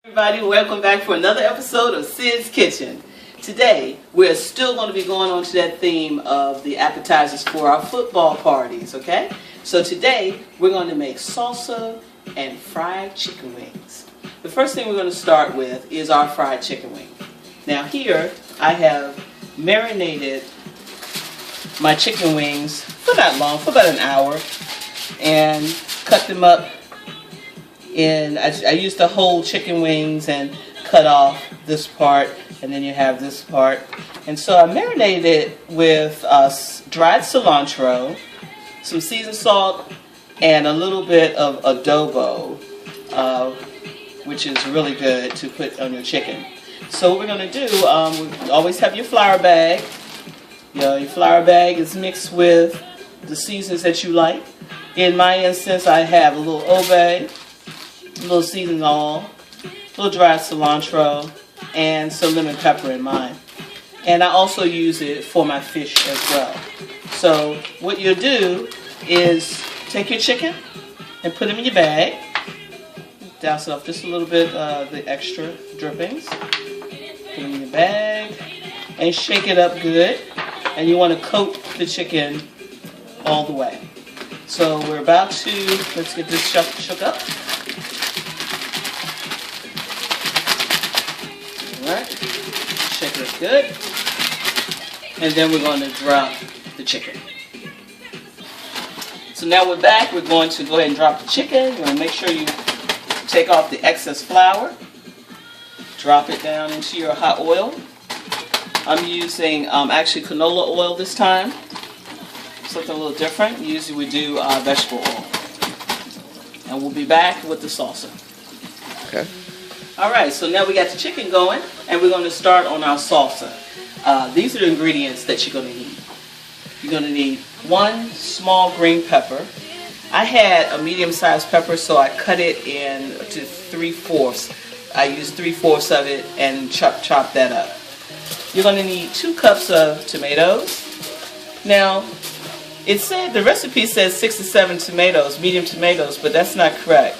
Everybody, welcome back for another episode of Sid's Kitchen. Today, we're still going to be going on to that theme of the appetizers for our football parties, okay? So today, we're going to make salsa and fried chicken wings. The first thing we're going to start with is our fried chicken wing. Now here, I have marinated my chicken wings for not long, for about an hour, and cut them up. I used the whole chicken wings and cut off this part, and then you have this part. And so I marinated it with dried cilantro, some seasoned salt, and a little bit of adobo, which is really good to put on your chicken. So what we're going to do, we always have your flour bag. Your flour bag is mixed with the seasons that you like. In my instance, I have a little obey, a little seasoned oil, a little dried cilantro, and some lemon pepper in mine. And I also use it for my fish as well. So what you'll do is take your chicken and put them in your bag. Douse off just a little bit of the extra drippings. Put them in your bag and shake it up good. And you want to coat the chicken all the way. So we're about to, let's get this shook up. Alright, shake it up good. And then we're going to drop the chicken. So now we're back. We're going to go ahead and drop the chicken. You're going to make sure you take off the excess flour. Drop it down into your hot oil. I'm using actually canola oil this time. Something a little different. Usually we do vegetable oil. And we'll be back with the salsa. Okay. Alright, so now we got the chicken going, and we're going to start on our salsa. These are the ingredients that you're going to need. You're going to need 1 small green pepper. I had a medium-sized pepper, so I cut it into 3/4. I used 3/4 of it and chop that up. You're going to need 2 cups of tomatoes. Now, it said, the recipe says 6 to 7 tomatoes, medium tomatoes, but that's not correct.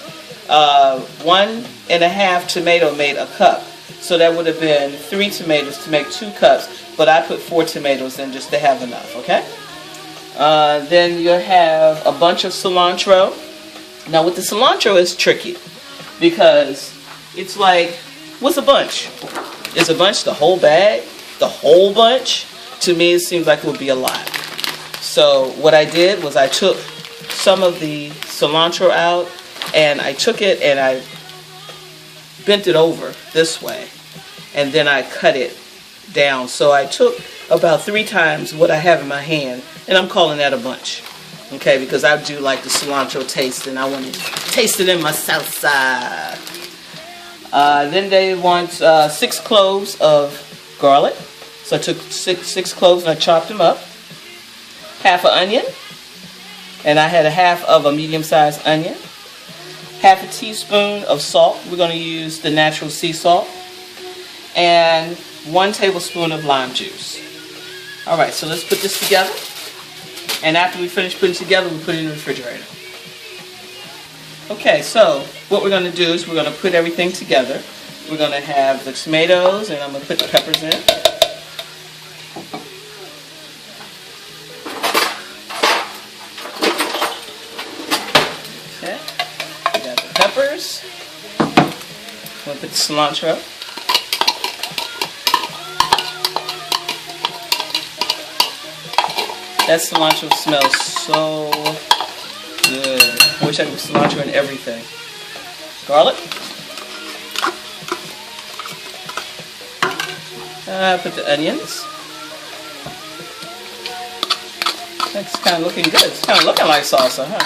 1.5 tomato made a cup. So that would have been 3 tomatoes to make 2 cups, but I put 4 tomatoes in just to have enough, okay? Then you'll have a bunch of cilantro. Now with the cilantro, it's tricky because it's like, what's a bunch? Is a bunch the whole bag? The whole bunch? To me, it seems like it would be a lot. So what I did was I took some of the cilantro out, and I took it and I bent it over this way, and then I cut it down. So I took about 3 times what I have in my hand, and I'm calling that a bunch. Okay, because I do like the cilantro taste, and I want to taste it in my salsa. Then they want 6 cloves of garlic. So I took 6 cloves and I chopped them up. Half an onion, and I had a half of a medium-sized onion. Half a teaspoon of salt. We're going to use the natural sea salt. And 1 tablespoon of lime juice. Alright, so let's put this together. And after we finish putting it together, we put it in the refrigerator. Okay, so what we're going to do is we're going to put everything together. We're going to have the tomatoes, and I'm going to put the peppers in. Okay, we got the peppers. We'll put the cilantro. That cilantro smells so good. I wish I could put cilantro in everything. Garlic. Put the onions. That's kind of looking good. It's kind of looking like salsa, huh?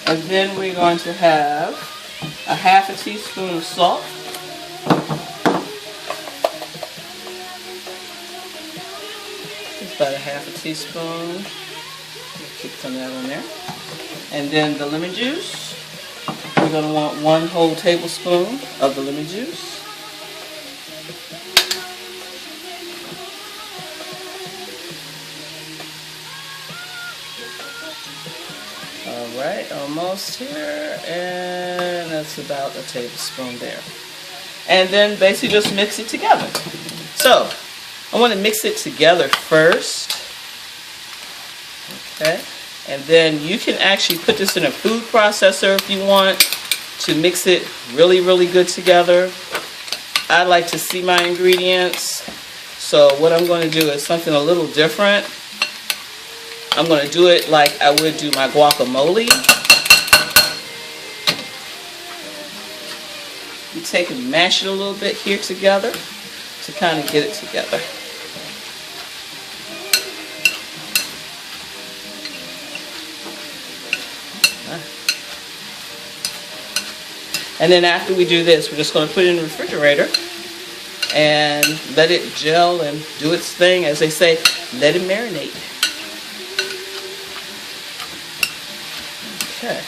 And then we're going to have a half a teaspoon of salt. Just about a half a teaspoon. Keep some of that on there. And then the lemon juice. We're going to want 1 whole tablespoon of the lemon juice. Alright, almost here, and that's about a tablespoon there. And then basically just mix it together. So, I want to mix it together first. Okay. And then you can actually put this in a food processor if you want to mix it really, really good together. I like to see my ingredients. So what I'm going to do is something a little different. I'm going to do it like I would do my guacamole. You take and mash it a little bit here together to kind of get it together. And then after we do this, we're just going to put it in the refrigerator and let it gel and do its thing. As they say, let it marinate. Okay.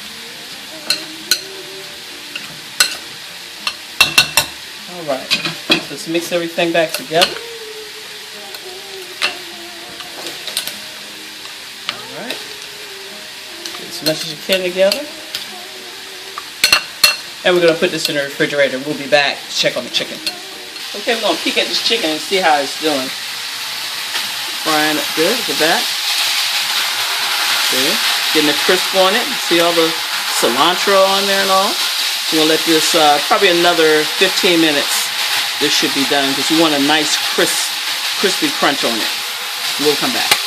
Alright, so let's mix everything back together. Alright, get as much as you can together. And we're going to put this in the refrigerator. We'll be back to check on the chicken. Okay, we're going to peek at this chicken and see how it's doing. Frying it good, look at that. See? Getting the crisp on it. See all the cilantro on there and all. We're going to let this probably another 15 minutes. This should be done because you want a nice crispy crunch on it. We'll come back.